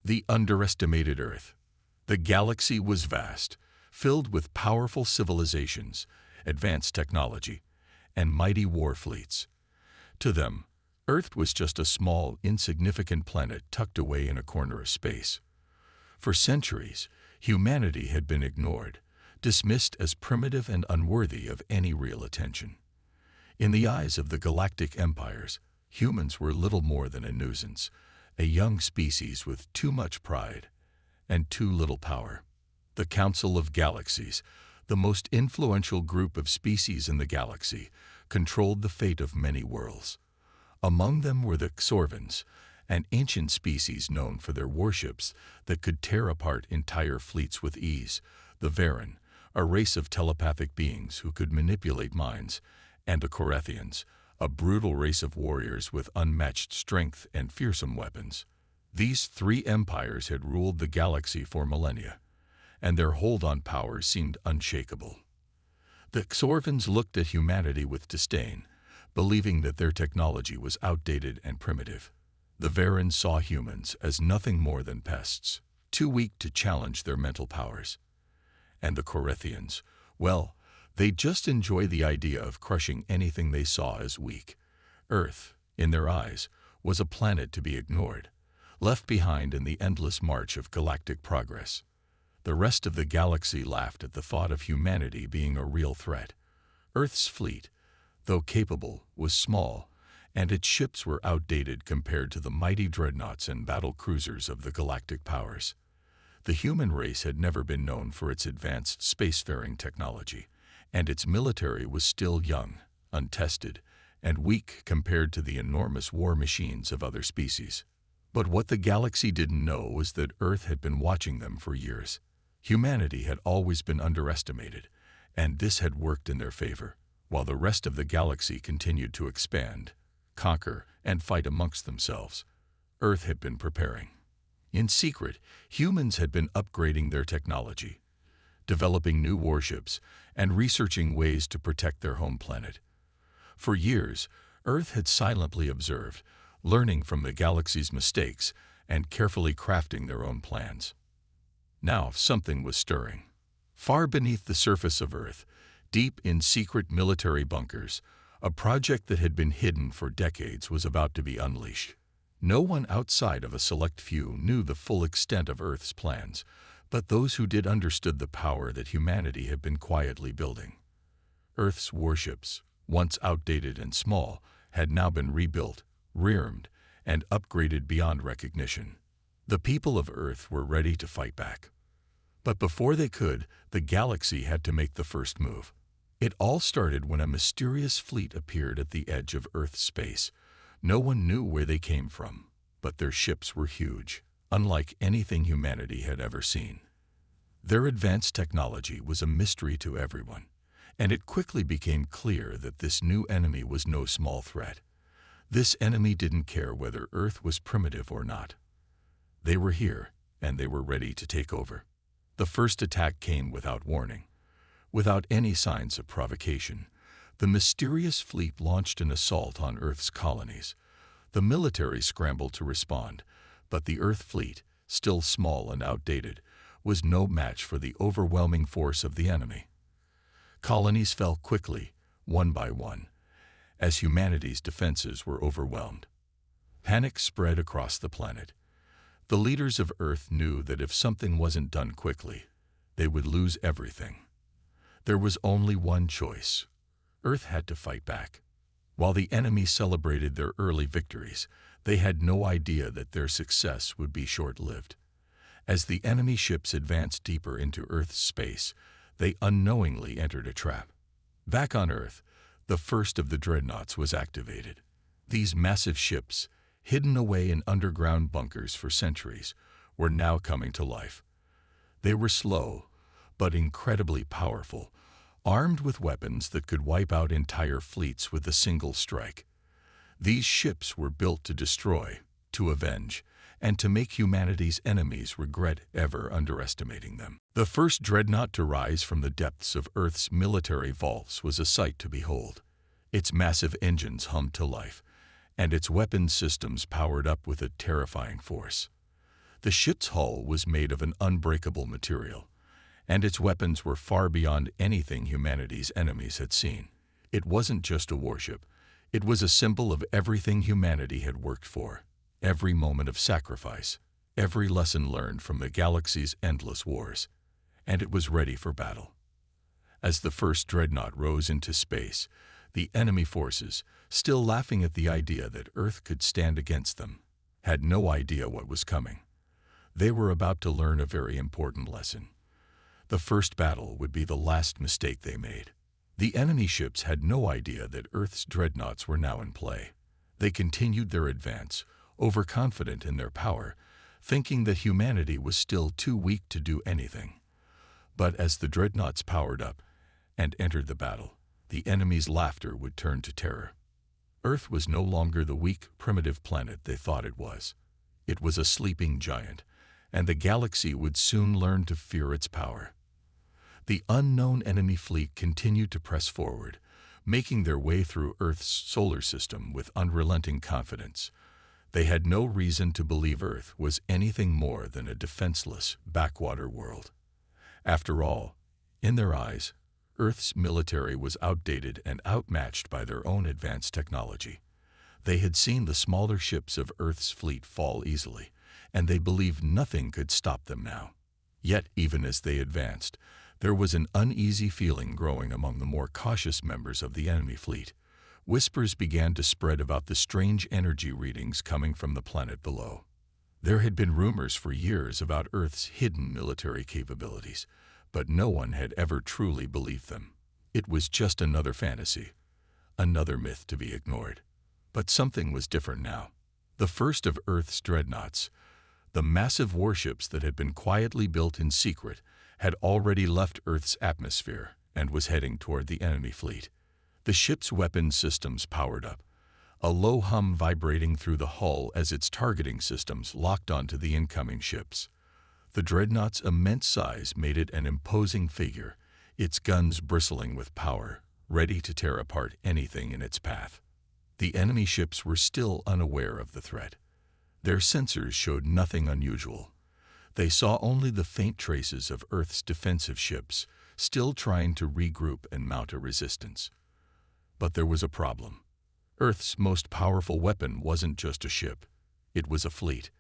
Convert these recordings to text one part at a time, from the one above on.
The underestimated Earth. The galaxy was vast, filled with powerful civilizations, advanced technology, and mighty war fleets. To them, Earth was just a small, insignificant planet tucked away in a corner of space. For centuries, humanity had been ignored, dismissed as primitive and unworthy of any real attention. In the eyes of the galactic empires, humans were little more than a nuisance, a young species with too much pride and too little power. The Council of Galaxies, the most influential group of species in the galaxy, controlled the fate of many worlds. Among them were the Xorvans, an ancient species known for their warships that could tear apart entire fleets with ease, the Varen, a race of telepathic beings who could manipulate minds, and the Korethians, a brutal race of warriors with unmatched strength and fearsome weapons. These three empires had ruled the galaxy for millennia, and their hold on power seemed unshakable. The Xorvans looked at humanity with disdain, believing that their technology was outdated and primitive. The Varen saw humans as nothing more than pests, too weak to challenge their mental powers. And the Korethians, well, they just enjoy the idea of crushing anything they saw as weak. Earth, in their eyes, was a planet to be ignored, left behind in the endless march of galactic progress. The rest of the galaxy laughed at the thought of humanity being a real threat. Earth's fleet, though capable, was small, and its ships were outdated compared to the mighty dreadnoughts and battle cruisers of the galactic powers. The human race had never been known for its advanced spacefaring technology, and its military was still young, untested, and weak compared to the enormous war machines of other species. But what the galaxy didn't know was that Earth had been watching them for years. Humanity had always been underestimated, and this had worked in their favor, while the rest of the galaxy continued to expand, conquer, and fight amongst themselves. Earth had been preparing. In secret, humans had been upgrading their technology, developing new warships, and researching ways to protect their home planet. For years, Earth had silently observed, learning from the galaxy's mistakes and carefully crafting their own plans. Now something was stirring. Far beneath the surface of Earth, deep in secret military bunkers, a project that had been hidden for decades was about to be unleashed. No one outside of a select few knew the full extent of Earth's plans, but those who did understood the power that humanity had been quietly building. Earth's warships, once outdated and small, had now been rebuilt, rearmed, and upgraded beyond recognition. The people of Earth were ready to fight back. But before they could, the galaxy had to make the first move. It all started when a mysterious fleet appeared at the edge of Earth's space. No one knew where they came from, but their ships were huge, unlike anything humanity had ever seen. Their advanced technology was a mystery to everyone, and it quickly became clear that this new enemy was no small threat. This enemy didn't care whether Earth was primitive or not. They were here, and they were ready to take over. The first attack came without warning. Without any signs of provocation, the mysterious fleet launched an assault on Earth's colonies. The military scrambled to respond, but the Earth fleet, still small and outdated, was no match for the overwhelming force of the enemy. Colonies fell quickly, one by one, as humanity's defenses were overwhelmed. Panic spread across the planet. The leaders of Earth knew that if something wasn't done quickly, they would lose everything. There was only one choice. Earth had to fight back. While the enemy celebrated their early victories, they had no idea that their success would be short-lived. As the enemy ships advanced deeper into Earth's space, they unknowingly entered a trap. Back on Earth, the first of the dreadnoughts was activated. These massive ships, hidden away in underground bunkers for centuries, were now coming to life. They were slow, but incredibly powerful, armed with weapons that could wipe out entire fleets with a single strike. These ships were built to destroy, to avenge, and to make humanity's enemies regret ever underestimating them. The first dreadnought to rise from the depths of Earth's military vaults was a sight to behold. Its massive engines hummed to life, and its weapons systems powered up with a terrifying force. The ship's hull was made of an unbreakable material, and its weapons were far beyond anything humanity's enemies had seen. It wasn't just a warship. It was a symbol of everything humanity had worked for, every moment of sacrifice, every lesson learned from the galaxy's endless wars, and it was ready for battle. As the first Dreadnought rose into space, the enemy forces, still laughing at the idea that Earth could stand against them, had no idea what was coming. They were about to learn a very important lesson. The first battle would be the last mistake they made. The enemy ships had no idea that Earth's dreadnoughts were now in play. They continued their advance, overconfident in their power, thinking that humanity was still too weak to do anything. But as the dreadnoughts powered up and entered the battle, the enemy's laughter would turn to terror. Earth was no longer the weak, primitive planet they thought it was. It was a sleeping giant, and the galaxy would soon learn to fear its power. The unknown enemy fleet continued to press forward, making their way through Earth's solar system with unrelenting confidence. They had no reason to believe Earth was anything more than a defenseless, backwater world. After all, in their eyes, Earth's military was outdated and outmatched by their own advanced technology. They had seen the smaller ships of Earth's fleet fall easily, and they believed nothing could stop them now. Yet, even as they advanced, there was an uneasy feeling growing among the more cautious members of the enemy fleet. Whispers began to spread about the strange energy readings coming from the planet below. There had been rumors for years about Earth's hidden military capabilities, but no one had ever truly believed them. It was just another fantasy, another myth to be ignored. But something was different now. The first of Earth's dreadnoughts, the massive warships that had been quietly built in secret, had already left Earth's atmosphere and was heading toward the enemy fleet. The ship's weapon systems powered up, a low hum vibrating through the hull as its targeting systems locked onto the incoming ships. The dreadnought's immense size made it an imposing figure, its guns bristling with power, ready to tear apart anything in its path. The enemy ships were still unaware of the threat. Their sensors showed nothing unusual. They saw only the faint traces of Earth's defensive ships, still trying to regroup and mount a resistance. But there was a problem. Earth's most powerful weapon wasn't just a ship. It was a fleet.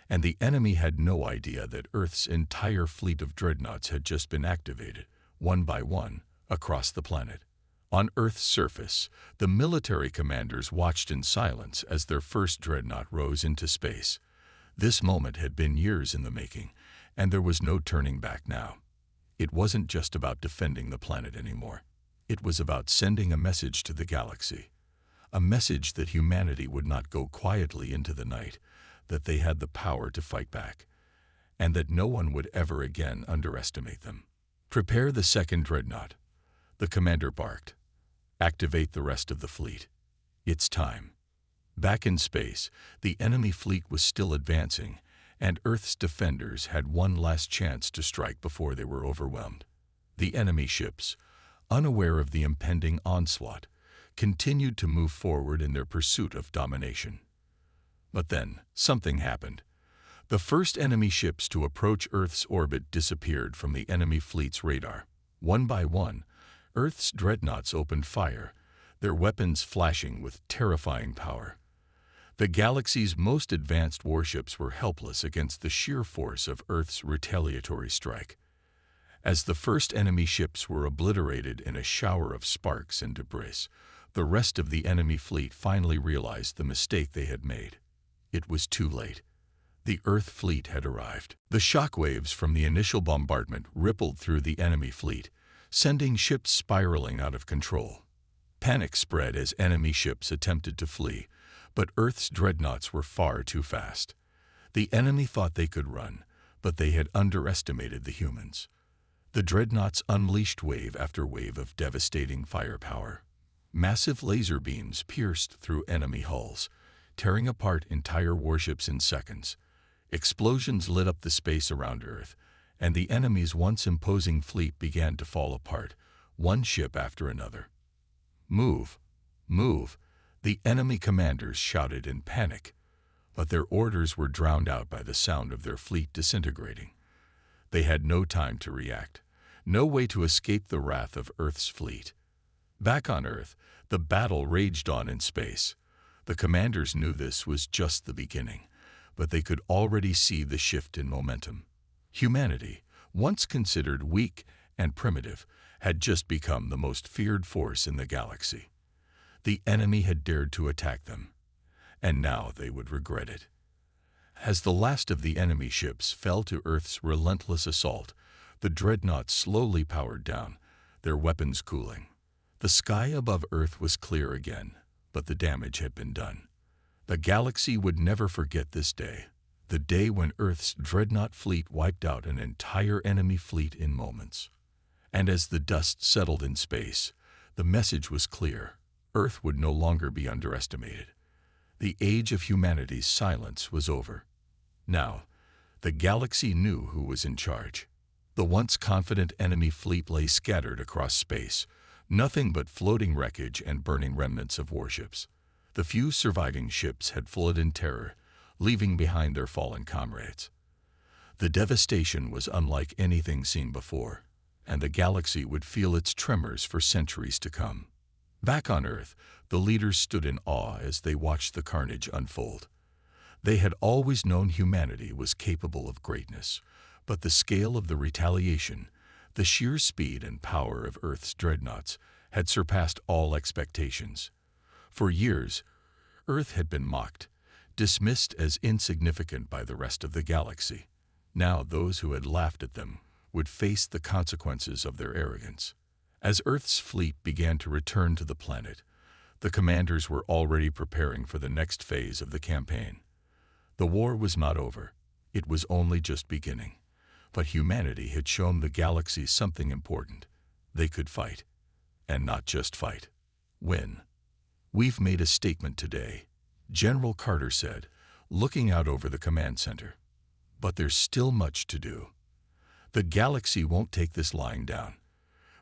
And the enemy had no idea that Earth's entire fleet of dreadnoughts had just been activated, one by one, across the planet. On Earth's surface, the military commanders watched in silence as their first dreadnought rose into space. This moment had been years in the making, and there was no turning back now. It wasn't just about defending the planet anymore. It was about sending a message to the galaxy. A message that humanity would not go quietly into the night, that they had the power to fight back, and that no one would ever again underestimate them. "Prepare the second dreadnought," the commander barked. "Activate the rest of the fleet. It's time." Back in space, the enemy fleet was still advancing, and Earth's defenders had one last chance to strike before they were overwhelmed. The enemy ships, unaware of the impending onslaught, continued to move forward in their pursuit of domination. But then, something happened. The first enemy ships to approach Earth's orbit disappeared from the enemy fleet's radar. One by one, Earth's dreadnoughts opened fire, their weapons flashing with terrifying power. The galaxy's most advanced warships were helpless against the sheer force of Earth's retaliatory strike. As the first enemy ships were obliterated in a shower of sparks and debris, the rest of the enemy fleet finally realized the mistake they had made. It was too late. The Earth fleet had arrived. The shockwaves from the initial bombardment rippled through the enemy fleet, sending ships spiraling out of control. Panic spread as enemy ships attempted to flee, but Earth's dreadnoughts were far too fast. The enemy thought they could run, but they had underestimated the humans. The dreadnoughts unleashed wave after wave of devastating firepower. Massive laser beams pierced through enemy hulls, tearing apart entire warships in seconds. Explosions lit up the space around Earth, and the enemy's once imposing fleet began to fall apart, one ship after another. "Move! Move!" the enemy commanders shouted in panic. but their orders were drowned out by the sound of their fleet disintegrating. They had no time to react, no way to escape the wrath of Earth's fleet. Back on Earth, the battle raged on in space. The commanders knew this was just the beginning, but they could already see the shift in momentum. Humanity, once considered weak and primitive, had just become the most feared force in the galaxy. The enemy had dared to attack them, and now they would regret it. As the last of the enemy ships fell to Earth's relentless assault, the Dreadnought slowly powered down, their weapons cooling. The sky above Earth was clear again, but the damage had been done. The galaxy would never forget this day, the day when Earth's Dreadnought fleet wiped out an entire enemy fleet in moments. And as the dust settled in space, the message was clear: Earth would no longer be underestimated. The age of humanity's silence was over. Now, the galaxy knew who was in charge. The once confident enemy fleet lay scattered across space, nothing but floating wreckage and burning remnants of warships. The few surviving ships had fled in terror, leaving behind their fallen comrades. The devastation was unlike anything seen before, and the galaxy would feel its tremors for centuries to come. Back on Earth, the leaders stood in awe as they watched the carnage unfold. They had always known humanity was capable of greatness, but the scale of the retaliation, the sheer speed and power of Earth's dreadnoughts, had surpassed all expectations. For years, Earth had been mocked, dismissed as insignificant by the rest of the galaxy. Now those who had laughed at them would face the consequences of their arrogance. As Earth's fleet began to return to the planet, the commanders were already preparing for the next phase of the campaign. The war was not over. It was only just beginning. But humanity had shown the galaxy something important. They could fight. And not just fight. Win. "We've made a statement today," General Carter said, looking out over the command center. "But there's still much to do. The galaxy won't take this lying down.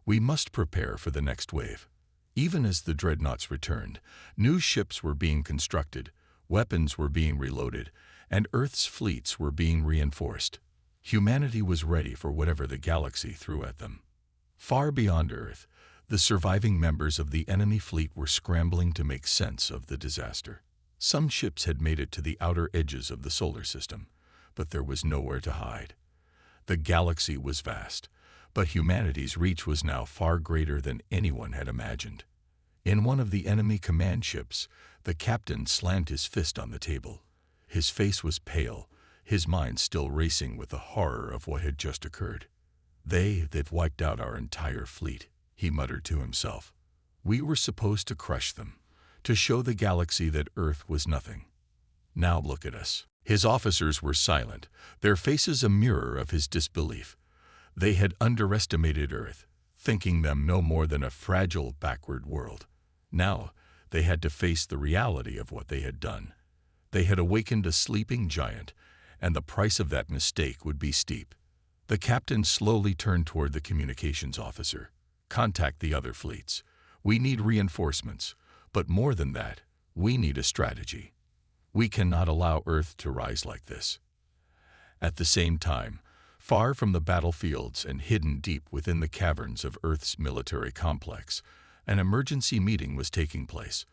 We must prepare for the next wave." Even as the dreadnoughts returned, new ships were being constructed, weapons were being reloaded, and Earth's fleets were being reinforced. Humanity was ready for whatever the galaxy threw at them. Far beyond Earth, the surviving members of the enemy fleet were scrambling to make sense of the disaster. Some ships had made it to the outer edges of the solar system, but there was nowhere to hide. The galaxy was vast, but humanity's reach was now far greater than anyone had imagined. In one of the enemy command ships, the captain slammed his fist on the table. His face was pale, his mind still racing with the horror of what had just occurred. They've wiped out our entire fleet," he muttered to himself. "We were supposed to crush them, to show the galaxy that Earth was nothing. Now look at us." His officers were silent, their faces a mirror of his disbelief. They had underestimated Earth, thinking them no more than a fragile, backward world. Now they had to face the reality of what they had done. They had awakened a sleeping giant, and the price of that mistake would be steep. The captain slowly turned toward the communications officer. "Contact the other fleets. We need reinforcements, but more than that, we need a strategy. We cannot allow Earth to rise like this." At the same time, far from the battlefields and hidden deep within the caverns of Earth's military complex, an emergency meeting was taking place.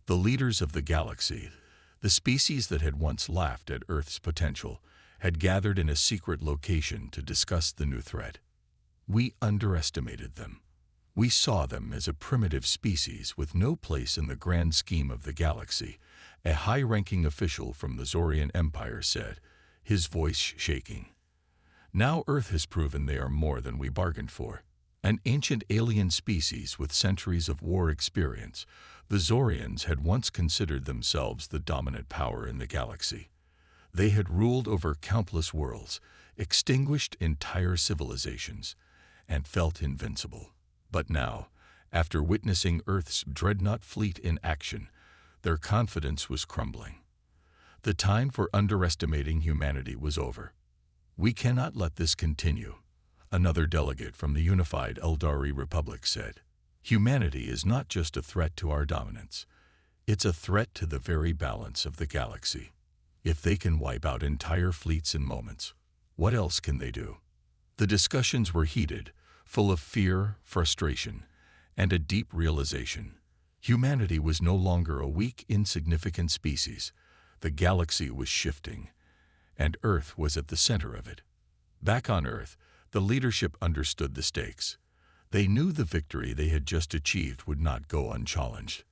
The leaders of the galaxy, the species that had once laughed at Earth's potential, had gathered in a secret location to discuss the new threat. We underestimated them. We saw them as a primitive species with no place in the grand scheme of the galaxy, a high-ranking official from the Zorian Empire said, his voice shaking. "Now Earth has proven they are more than we bargained for. An ancient alien species with centuries of war experience, the Zorians had once considered themselves the dominant power in the galaxy. They had ruled over countless worlds, extinguished entire civilizations, and felt invincible. But now, after witnessing Earth's dreadnought fleet in action, their confidence was crumbling. The time for underestimating humanity was over. We cannot let this continue," another delegate from the unified Eldari Republic said. "Humanity is not just a threat to our dominance. It's a threat to the very balance of the galaxy. If they can wipe out entire fleets in moments, what else can they do? The discussions were heated, full of fear, frustration, and a deep realization. Humanity was no longer a weak, insignificant species. The galaxy was shifting, and Earth was at the center of it. Back on Earth, the leadership understood the stakes. They knew the victory they had just achieved would not go unchallenged.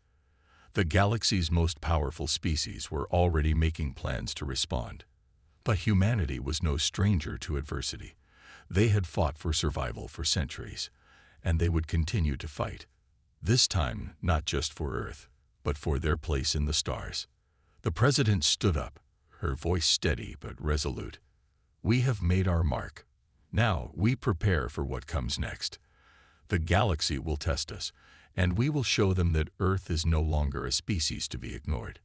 The galaxy's most powerful species were already making plans to respond. But humanity was no stranger to adversity. They had fought for survival for centuries, and they would continue to fight. This time, not just for Earth, but for their place in the stars. The president stood up, her voice steady but resolute. "We have made our mark. Now we prepare for what comes next. The galaxy will test us, and we will show them that Earth is no longer a species to be ignored."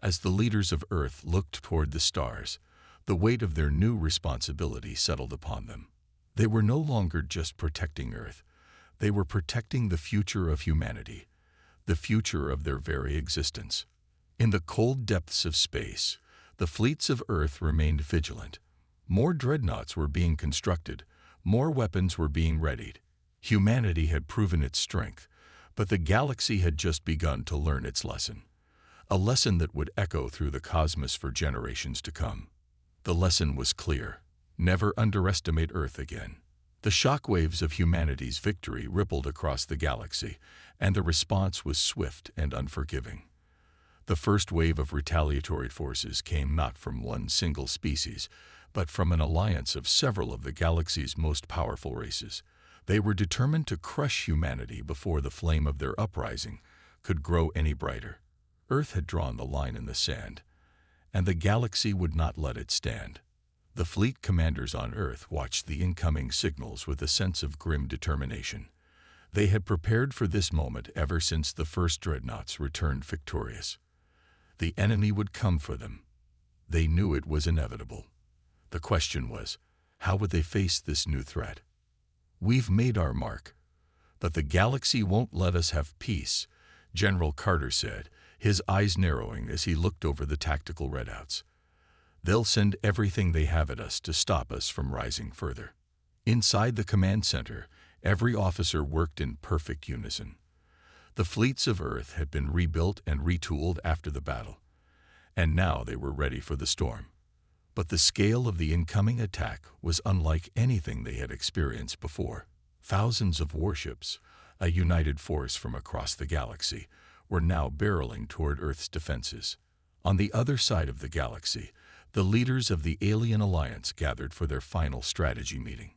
As the leaders of Earth looked toward the stars, the weight of their new responsibility settled upon them. They were no longer just protecting Earth. They were protecting the future of humanity, the future of their very existence. In the cold depths of space, the fleets of Earth remained vigilant. More dreadnoughts were being constructed, more weapons were being readied. Humanity had proven its strength, but the galaxy had just begun to learn its lesson. A lesson that would echo through the cosmos for generations to come. The lesson was clear. Never underestimate Earth again. The shockwaves of humanity's victory rippled across the galaxy, and the response was swift and unforgiving. The first wave of retaliatory forces came not from one single species, but from an alliance of several of the galaxy's most powerful races. They were determined to crush humanity before the flame of their uprising could grow any brighter. Earth had drawn the line in the sand, and the galaxy would not let it stand. The fleet commanders on Earth watched the incoming signals with a sense of grim determination. They had prepared for this moment ever since the first dreadnoughts returned victorious. The enemy would come for them. They knew it was inevitable. The question was, how would they face this new threat? "We've made our mark, but the galaxy won't let us have peace," General Carter said, his eyes narrowing as he looked over the tactical readouts. "They'll send everything they have at us to stop us from rising further." Inside the command center, every officer worked in perfect unison. The fleets of Earth had been rebuilt and retooled after the battle, and now they were ready for the storm. But the scale of the incoming attack was unlike anything they had experienced before. Thousands of warships, a united force from across the galaxy, were now barreling toward Earth's defenses. On the other side of the galaxy, the leaders of the alien alliance gathered for their final strategy meeting.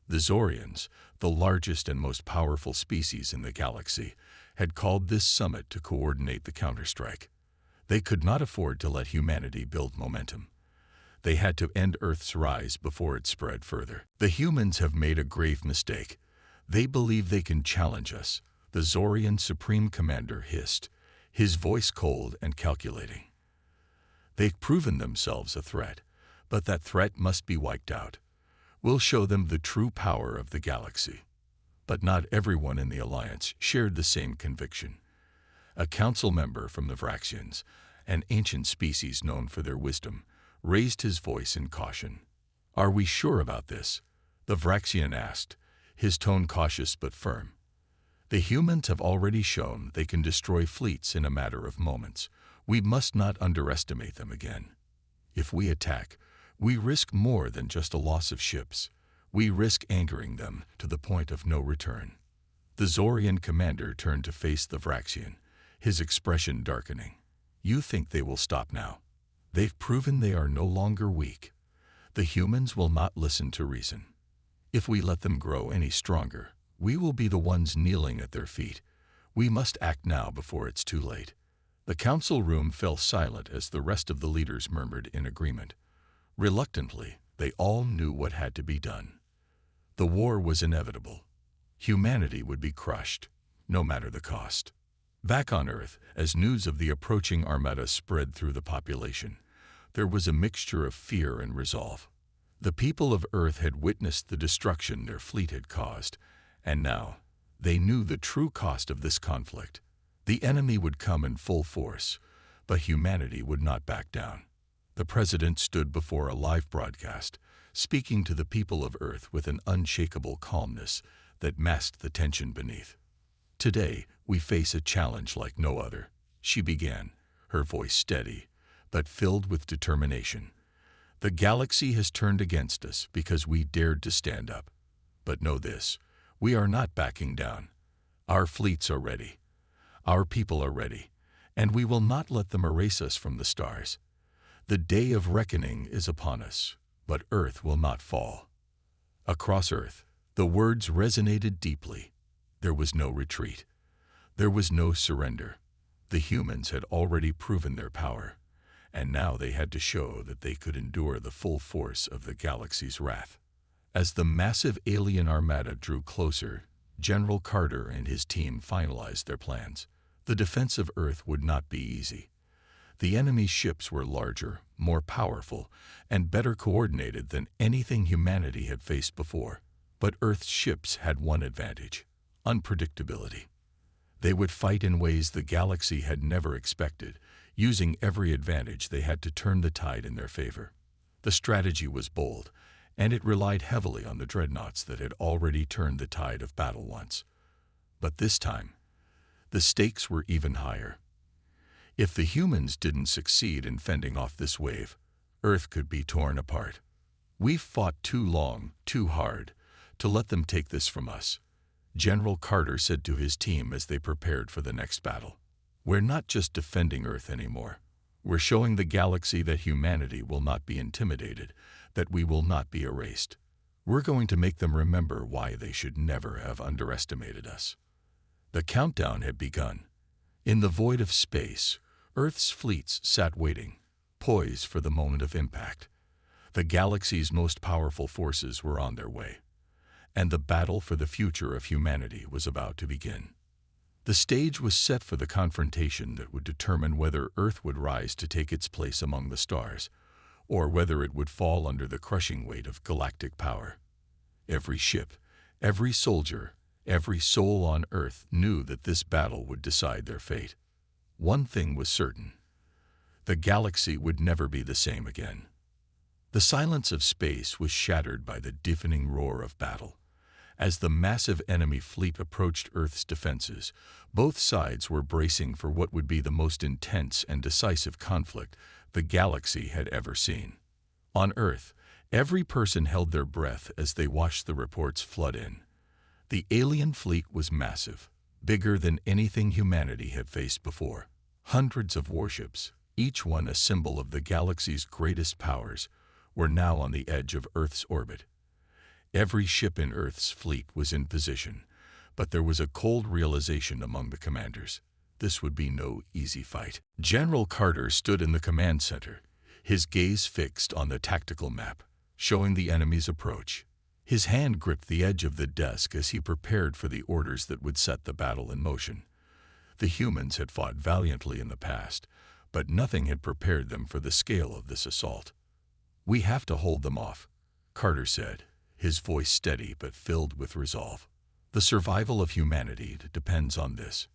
The Zorians, the largest and most powerful species in the galaxy, had called this summit to coordinate the counterstrike. They could not afford to let humanity build momentum. They had to end Earth's rise before it spread further. "The humans have made a grave mistake. They believe they can challenge us," the Zorian Supreme Commander hissed, his voice cold and calculating. "They've proven themselves a threat, but that threat must be wiped out. We'll show them the true power of the galaxy." But not everyone in the Alliance shared the same conviction. A council member from the Vraxians, an ancient species known for their wisdom, raised his voice in caution. "Are we sure about this?" the Vraxian asked, his tone cautious but firm. "The humans have already shown they can destroy fleets in a matter of moments. We must not underestimate them again. If we attack, we risk more than just a loss of ships. We risk angering them to the point of no return." The Zorian commander turned to face the Vraxian, his expression darkening. "You think they will stop now? They've proven they are no longer weak. The humans will not listen to reason. If we let them grow any stronger, we will be the ones kneeling at their feet. We must act now before it's too late." The council room fell silent as the rest of the leaders murmured in agreement. Reluctantly, they all knew what had to be done. The war was inevitable. Humanity would be crushed, no matter the cost. Back on Earth, as news of the approaching armada spread through the population, there was a mixture of fear and resolve. The people of Earth had witnessed the destruction their fleet had caused, and now they knew the true cost of this conflict. The enemy would come in full force, but humanity would not back down. The president stood before a live broadcast, speaking to the people of Earth with an unshakable calmness that masked the tension beneath. "Today, we face a challenge like no other," she began, her voice steady, but filled with determination. "The galaxy has turned against us because we dared to stand up. But know this, we are not backing down. Our fleets are ready. Our people are ready, and we will not let them erase us from the stars. The day of reckoning is upon us, but Earth will not fall." Across Earth, the words resonated deeply. There was no retreat. There was no surrender. The humans had already proven their power, and now they had to show that they could endure the full force of the galaxy's wrath. As the massive alien armada drew closer, General Carter and his team finalized their plans. The defense of Earth would not be easy. The enemy's ships were larger, more powerful, and better coordinated than anything humanity had faced before. But Earth's ships had one advantage: unpredictability. They would fight in ways the galaxy had never expected. Using every advantage, they had to turn the tide in their favor. The strategy was bold, and it relied heavily on the dreadnoughts that had already turned the tide of battle once. But this time, the stakes were even higher. If the humans didn't succeed in fending off this wave, Earth could be torn apart. "We've fought too long, too hard, to let them take this from us," General Carter said to his team as they prepared for the next battle. "We're not just defending Earth anymore. We're showing the galaxy that humanity will not be intimidated, that we will not be erased. We're going to make them remember why they should never have underestimated us." The countdown had begun. In the void of space, Earth's fleets sat waiting, poised for the moment of impact. The galaxy's most powerful forces were on their way, and the battle for the future of humanity was about to begin. The stage was set for the confrontation that would determine whether Earth would rise to take its place among the stars, or whether it would fall under the crushing weight of galactic power. Every ship, every soldier, every soul on Earth knew that this battle would decide their fate. One thing was certain: the galaxy would never be the same again. The silence of space was shattered by the deafening roar of battle. As the massive enemy fleet approached Earth's defenses, both sides were bracing for what would be the most intense and decisive conflict the galaxy had ever seen. On Earth, every person held their breath as they watched the reports flood in. The alien fleet was massive, bigger than anything humanity had faced before. Hundreds of warships, each one a symbol of the galaxy's greatest powers, were now on the edge of Earth's orbit. Every ship in Earth's fleet was in position, but there was a cold realization among the commanders: this would be no easy fight. General Carter stood in the command center, his gaze fixed on the tactical map, showing the enemy's approach. His hand gripped the edge of the desk as he prepared for the orders that would set the battle in motion. The humans had fought valiantly in the past, but nothing had prepared them for the scale of this assault. "We have to hold them off," Carter said, his voice steady but filled with resolve. "The survival of humanity depends on this."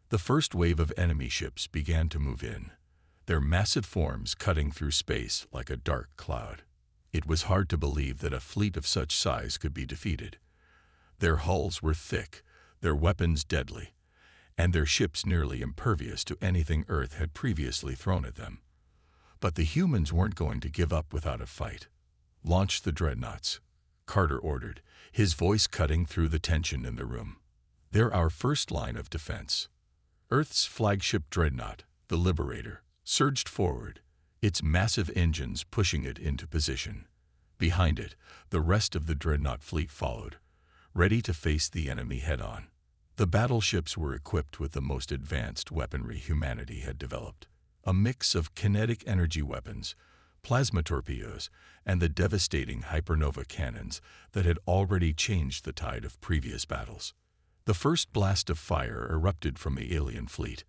The first wave of enemy ships began to move in, their massive forms cutting through space like a dark cloud. It was hard to believe that a fleet of such size could be defeated. Their hulls were thick, their weapons deadly, and their ships nearly impervious to anything Earth had previously thrown at them. But the humans weren't going to give up without a fight. "Launch the dreadnoughts," Carter ordered, his voice cutting through the tension in the room. "They're our first line of defense." Earth's flagship dreadnought, the Liberator, surged forward, its massive engines pushing it into position. Behind it, the rest of the dreadnought fleet followed, ready to face the enemy head-on. The battleships were equipped with the most advanced weaponry humanity had developed, a mix of kinetic energy weapons, plasma torpedoes, and the devastating hypernova cannons that had already changed the tide of previous battles. The first blast of fire erupted from the alien fleet.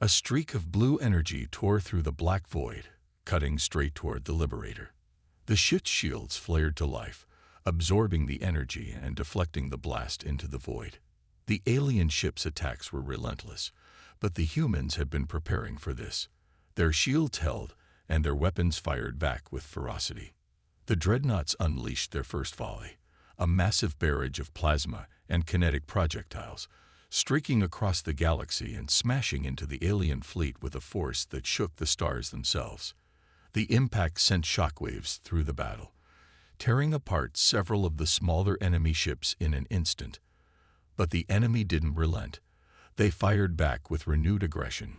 A streak of blue energy tore through the black void, cutting straight toward the Liberator. The ship's shields flared to life, absorbing the energy and deflecting the blast into the void. The alien ship's attacks were relentless, but the humans had been preparing for this. Their shields held, and their weapons fired back with ferocity. The Dreadnoughts unleashed their first volley, a massive barrage of plasma and kinetic projectiles, streaking across the galaxy and smashing into the alien fleet with a force that shook the stars themselves. The impact sent shockwaves through the battle, tearing apart several of the smaller enemy ships in an instant. But the enemy didn't relent. They fired back with renewed aggression.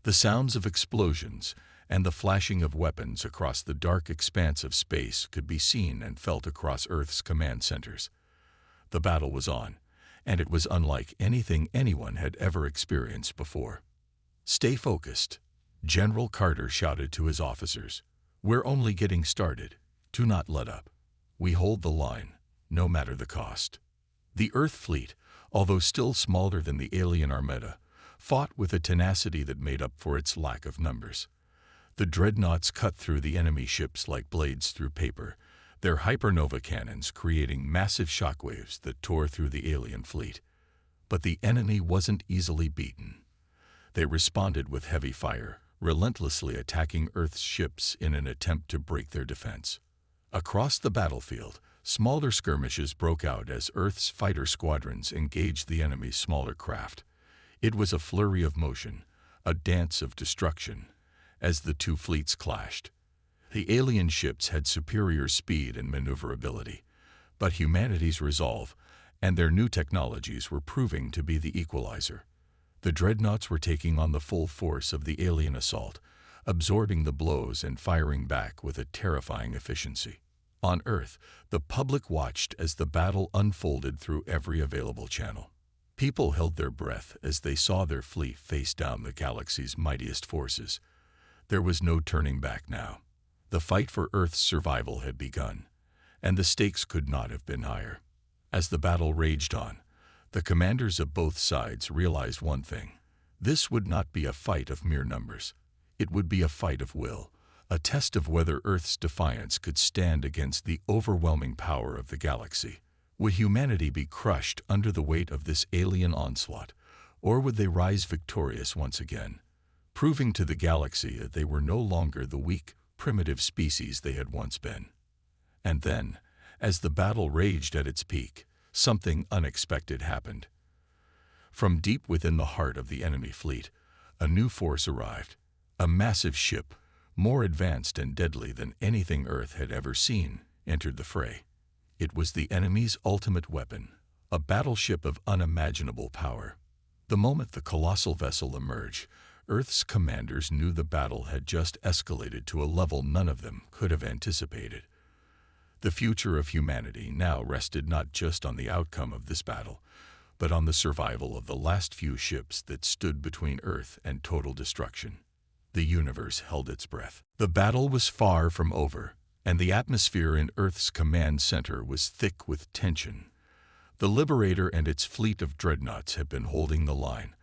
The sounds of explosions and the flashing of weapons across the dark expanse of space could be seen and felt across Earth's command centers. The battle was on, and it was unlike anything anyone had ever experienced before. "Stay focused," General Carter shouted to his officers. "We're only getting started. Do not let up. We hold the line, no matter the cost." The Earth fleet, although still smaller than the alien armada, fought with a tenacity that made up for its lack of numbers. The Dreadnoughts cut through the enemy ships like blades through paper, their hypernova cannons creating massive shockwaves that tore through the alien fleet. But the enemy wasn't easily beaten. They responded with heavy fire, relentlessly attacking Earth's ships in an attempt to break their defense. Across the battlefield, smaller skirmishes broke out as Earth's fighter squadrons engaged the enemy's smaller craft. It was a flurry of motion, a dance of destruction, as the two fleets clashed. The alien ships had superior speed and maneuverability, but humanity's resolve and their new technologies were proving to be the equalizer. The Dreadnoughts were taking on the full force of the alien assault, absorbing the blows and firing back with a terrifying efficiency. On Earth, the public watched as the battle unfolded through every available channel. People held their breath as they saw their fleet face down the galaxy's mightiest forces. There was no turning back now. The fight for Earth's survival had begun, and the stakes could not have been higher. As the battle raged on, the commanders of both sides realized one thing: this would not be a fight of mere numbers. It would be a fight of will, a test of whether Earth's defiance could stand against the overwhelming power of the galaxy. Would humanity be crushed under the weight of this alien onslaught, or would they rise victorious once again, proving to the galaxy that they were no longer the weak, primitive species they had once been? And then, as the battle raged at its peak, something unexpected happened. From deep within the heart of the enemy fleet, a new force arrived, a massive ship, more advanced and deadly than anything Earth had ever seen, entered the fray. It was the enemy's ultimate weapon, a battleship of unimaginable power. The moment the colossal vessel emerged, Earth's commanders knew the battle had just escalated to a level none of them could have anticipated. The future of humanity now rested not just on the outcome of this battle, but on the survival of the last few ships that stood between Earth and total destruction. The universe held its breath. The battle was far from over, and the atmosphere in Earth's command center was thick with tension. The Liberator and its fleet of dreadnoughts had been holding the line,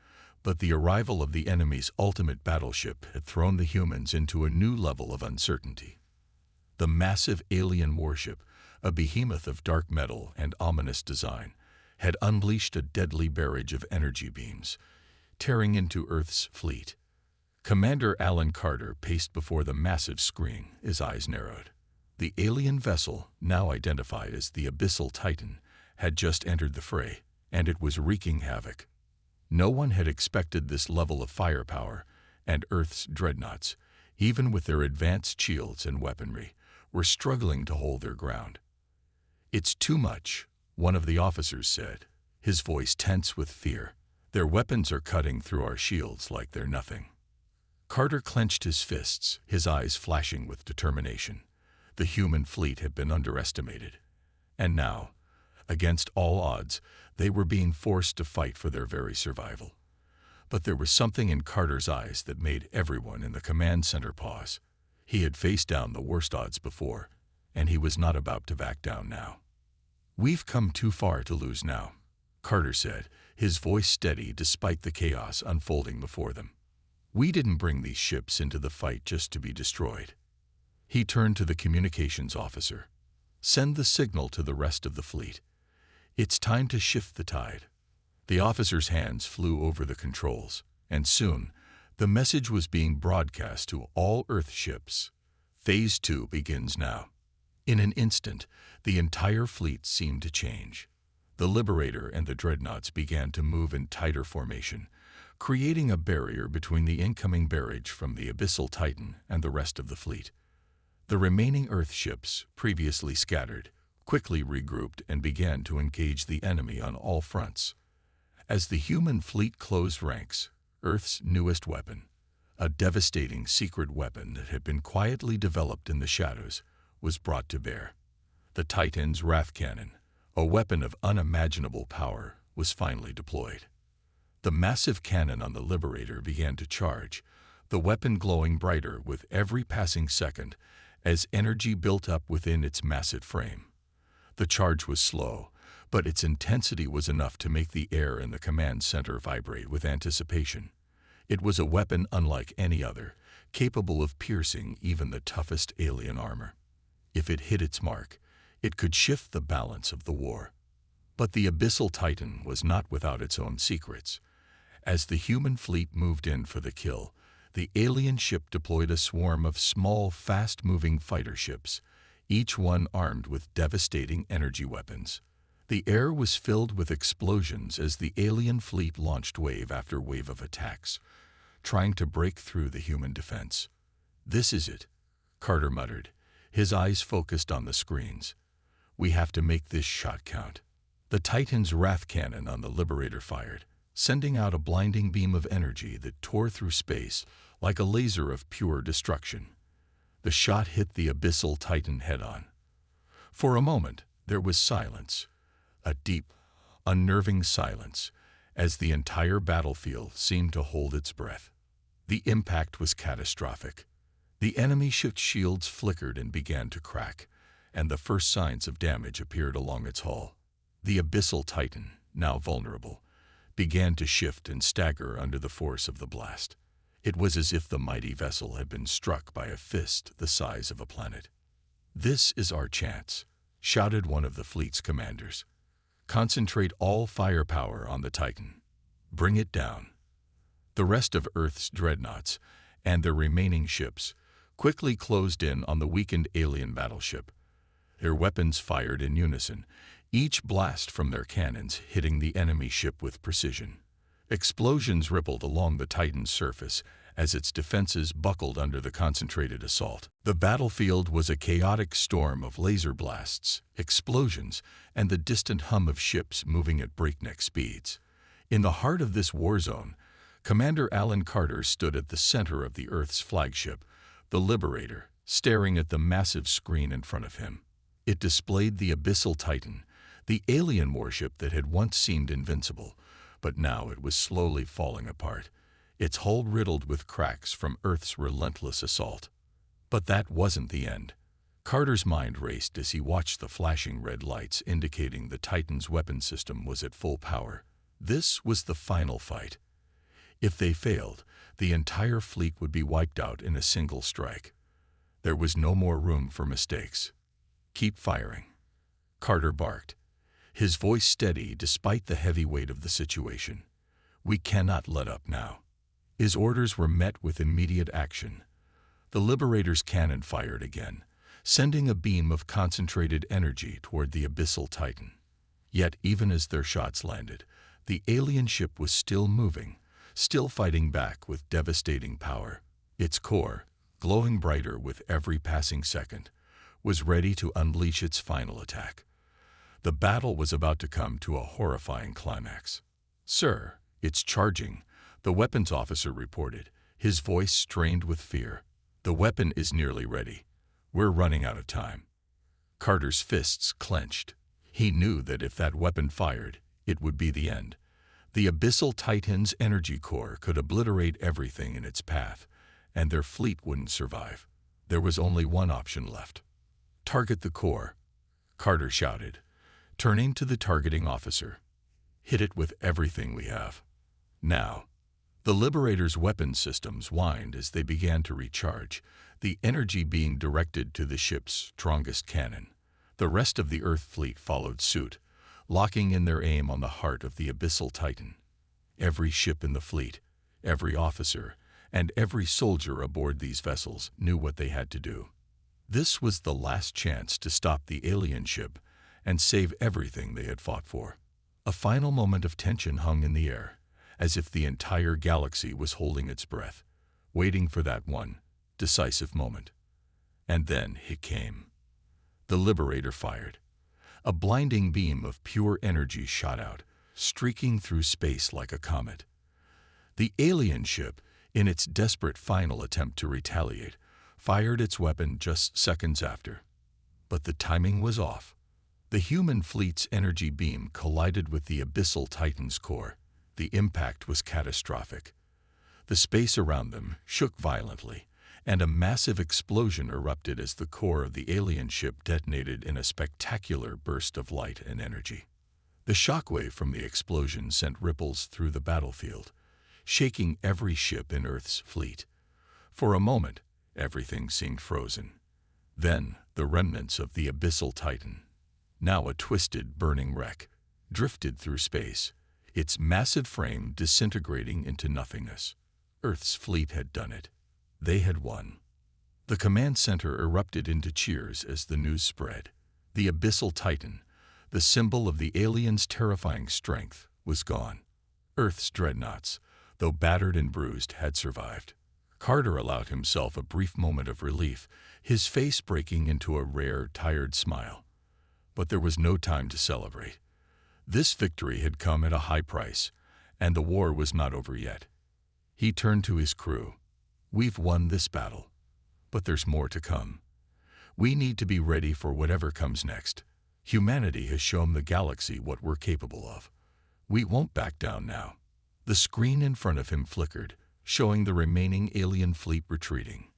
but the arrival of the enemy's ultimate battleship had thrown the humans into a new level of uncertainty. The massive alien warship, a behemoth of dark metal and ominous design, had unleashed a deadly barrage of energy beams, tearing into Earth's fleet. Commander Alan Carter paced before the massive screen, his eyes narrowed. The alien vessel, now identified as the Abyssal Titan, had just entered the fray, and it was wreaking havoc. No one had expected this level of firepower, and Earth's dreadnoughts, even with their advanced shields and weaponry, were struggling to hold their ground. "It's too much," one of the officers said, his voice tense with fear. "Their weapons are cutting through our shields like they're nothing." Carter clenched his fists, his eyes flashing with determination. The human fleet had been underestimated, and now, against all odds, they were being forced to fight for their very survival. But there was something in Carter's eyes that made everyone in the command center pause. He had faced down the worst odds before, and he was not about to back down now. "We've come too far to lose now," Carter said, his voice steady despite the chaos unfolding before them. "We didn't bring these ships into the fight just to be destroyed." He turned to the communications officer. "Send the signal to the rest of the fleet. It's time to shift the tide." The officer's hands flew over the controls, and soon, The message was being broadcast to all Earth ships. Phase 2 begins now. In an instant, the entire fleet seemed to change. The Liberator and the Dreadnoughts began to move in tighter formation, creating a barrier between the incoming barrage from the Abyssal Titan and the rest of the fleet. The remaining Earth ships, previously scattered, quickly regrouped and began to engage the enemy on all fronts. As the human fleet closed ranks, Earth's newest weapon, a devastating secret weapon that had been quietly developed in the shadows, was brought to bear. The Titan's Wrath Cannon, a weapon of unimaginable power, was finally deployed. The massive cannon on the Liberator began to charge, the weapon glowing brighter with every passing second as energy built up within its massive frame. The charge was slow, but its intensity was enough to make the air in the command center vibrate with anticipation. It was a weapon unlike any other, capable of piercing even the toughest alien armor. If it hit its mark, it could shift the balance of the war. But the Abyssal Titan was not without its own secrets. As the human fleet moved in for the kill, the alien ship deployed a swarm of small, fast-moving fighter ships, each one armed with devastating energy weapons. The air was filled with explosions as the alien fleet launched wave after wave of attacks, trying to break through the human defense. "This is it," Carter muttered, his eyes focused on the screens. "We have to make this shot count." The Titan's Wrath Cannon on the Liberator fired, sending out a blinding beam of energy that tore through space like a laser of pure destruction. The shot hit the Abyssal Titan head-on. For a moment, there was silence, a deep, unnerving silence, as the entire battlefield seemed to hold its breath. The impact was catastrophic. The enemy ship's shields flickered and began to crack, and the first signs of damage appeared along its hull. The Abyssal Titan, now vulnerable, began to shift and stagger under the force of the blast. It was as if the mighty vessel had been struck by a fist the size of a planet. "This is our chance," shouted one of the fleet's commanders. "Concentrate all firepower on the Titan. Bring it down." The rest of Earth's dreadnoughts and their remaining ships quickly closed in on the weakened alien battleship. Their weapons fired in unison, each blast from their cannons hitting the enemy ship with precision. Explosions rippled along the Titan's surface as its defenses buckled under the concentrated assault. The battlefield was a chaotic storm of laser blasts, explosions, and the distant hum of ships moving at breakneck speeds. In the heart of this war zone, Commander Alan Carter stood at the center of the Earth's flagship, the Liberator, staring at the massive screen in front of him. It displayed the Abyssal Titan, the alien warship that had once seemed invincible, but now it was slowly falling apart, its hull riddled with cracks from Earth's relentless assault. But that wasn't the end. Carter's mind raced as he watched the flashing red lights indicating the Titan's weapon system was at full power. This was the final fight. If they failed, the entire fleet would be wiped out in a single strike. There was no more room for mistakes. "Keep firing," Carter barked, his voice steady despite the heavy weight of the situation. "We cannot let up now." His orders were met with immediate action. The Liberator's cannon fired again, sending a beam of concentrated energy toward the Abyssal Titan. Yet even as their shots landed, the alien ship was still moving, still fighting back with devastating power. Its core, glowing brighter with every passing second, was ready to unleash its final attack. The battle was about to come to a horrifying climax. "Sir, it's charging," the weapons officer reported, his voice strained with fear. "The weapon is nearly ready. We're running out of time." Carter's fists clenched. He knew that if that weapon fired, it would be the end. The Abyssal Titan's energy core could obliterate everything in its path, and their fleet wouldn't survive. There was only one option left. "Target the core," Carter shouted, turning to the targeting officer. "Hit it with everything we have. Now." The Liberator's weapon systems whined as they began to recharge, the energy being directed to the ship's strongest cannon. The rest of the Earth fleet followed suit, locking in their aim on the heart of the Abyssal Titan. Every ship in the fleet, every officer, and every soldier aboard these vessels knew what they had to do. This was the last chance to stop the alien ship and save everything they had fought for. A final moment of tension hung in the air, as if the entire galaxy was holding its breath, waiting for that one decisive moment. And then it came. The Liberator fired. A blinding beam of pure energy shot out, streaking through space like a comet. The alien ship, in its desperate final attempt to retaliate, fired its weapon just seconds after. But the timing was off. The human fleet's energy beam collided with the abyssal Titan's core. The impact was catastrophic. The space around them shook violently, and a massive explosion erupted as the core of the alien ship detonated in a spectacular burst of light and energy. The shockwave from the explosion sent ripples through the battlefield, shaking every ship in Earth's fleet. For a moment, everything seemed frozen. Then, the remnants of the abyssal Titan, now a twisted, burning wreck, drifted through space, its massive frame disintegrating into nothingness. Earth's fleet had done it. They had won. The command center erupted into cheers as the news spread. The abyssal Titan, the symbol of the aliens' terrifying strength, was gone. Earth's dreadnoughts, though battered and bruised, had survived. Carter allowed himself a brief moment of relief, his face breaking into a rare, tired smile. But there was no time to celebrate. This victory had come at a high price, and the war was not over yet. He turned to his crew. "We've won this battle, but there's more to come. We need to be ready for whatever comes next. Humanity has shown the galaxy what we're capable of. We won't back down now." The screen in front of him flickered, showing the remaining alien fleet retreating.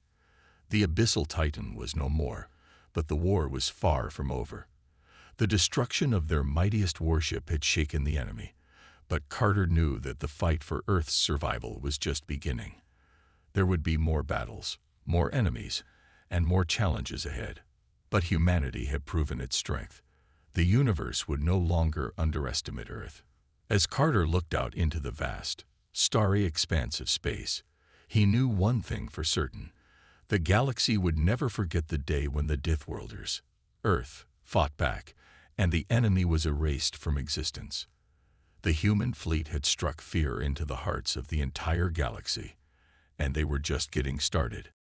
The abyssal Titan was no more, but the war was far from over. The destruction of their mightiest warship had shaken the enemy, but Carter knew that the fight for Earth's survival was just beginning. There would be more battles, more enemies, and more challenges ahead. But humanity had proven its strength. The universe would no longer underestimate Earth. As Carter looked out into the vast, starry expanse of space, he knew one thing for certain. The galaxy would never forget the day when the Dithworlders, Earth, fought back, and the enemy was erased from existence. The human fleet had struck fear into the hearts of the entire galaxy, and they were just getting started.